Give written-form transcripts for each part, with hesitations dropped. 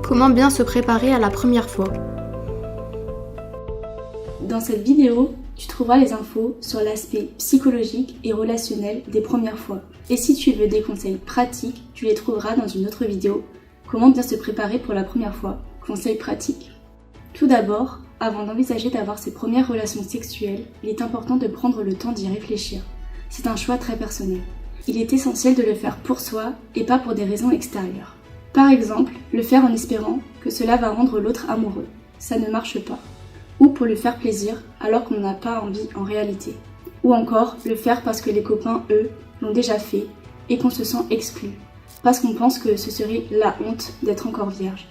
Comment bien se préparer à la première fois? Dans cette vidéo, tu trouveras les infos sur l'aspect psychologique et relationnel des premières fois. Et si tu veux des conseils pratiques, tu les trouveras dans une autre vidéo. Comment bien se préparer pour la première fois? Conseils pratiques. Tout d'abord, avant d'envisager d'avoir ses premières relations sexuelles, il est important de prendre le temps d'y réfléchir. C'est un choix très personnel. Il est essentiel de le faire pour soi et pas pour des raisons extérieures. Par exemple, le faire en espérant que cela va rendre l'autre amoureux. Ça ne marche pas. Ou pour lui faire plaisir alors qu'on n'a pas envie en réalité. Ou encore le faire parce que les copains, eux, l'ont déjà fait et qu'on se sent exclu. Parce qu'on pense que ce serait la honte d'être encore vierge.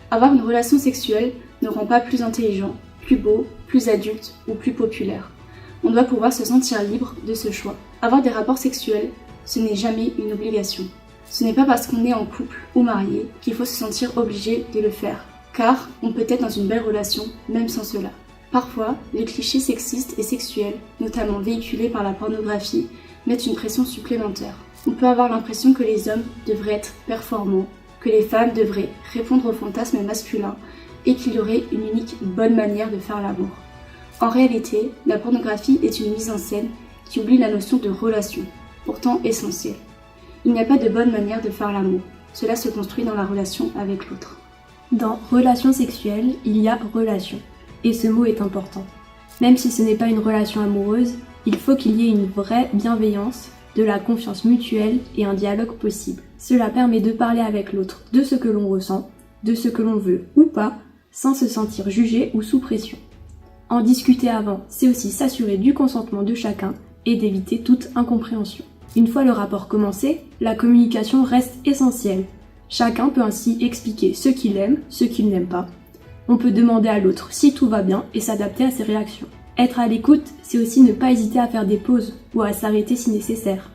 Avoir une relation sexuelle ne rend pas plus intelligent, plus beau, plus adulte ou plus populaire. On doit pouvoir se sentir libre de ce choix. Avoir des rapports sexuels, ce n'est jamais une obligation. Ce n'est pas parce qu'on est en couple ou marié qu'il faut se sentir obligé de le faire, car on peut être dans une belle relation même sans cela. Parfois, les clichés sexistes et sexuels, notamment véhiculés par la pornographie, mettent une pression supplémentaire. On peut avoir l'impression que les hommes devraient être performants, que les femmes devraient répondre aux fantasmes masculins et qu'il y aurait une unique bonne manière de faire l'amour. En réalité, la pornographie est une mise en scène qui oublie la notion de relation, pourtant essentielle. Il n'y a pas de bonne manière de faire l'amour. Cela se construit dans la relation avec l'autre. Dans relation sexuelle, il y a relation. Et ce mot est important. Même si ce n'est pas une relation amoureuse, il faut qu'il y ait une vraie bienveillance, de la confiance mutuelle et un dialogue possible. Cela permet de parler avec l'autre de ce que l'on ressent, de ce que l'on veut ou pas, sans se sentir jugé ou sous pression. En discuter avant, c'est aussi s'assurer du consentement de chacun et d'éviter toute incompréhension. Une fois le rapport commencé, la communication reste essentielle. Chacun peut ainsi expliquer ce qu'il aime, ce qu'il n'aime pas. On peut demander à l'autre si tout va bien et s'adapter à ses réactions. Être à l'écoute, c'est aussi ne pas hésiter à faire des pauses ou à s'arrêter si nécessaire.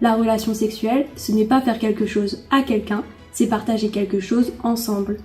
La relation sexuelle, ce n'est pas faire quelque chose à quelqu'un, c'est partager quelque chose ensemble.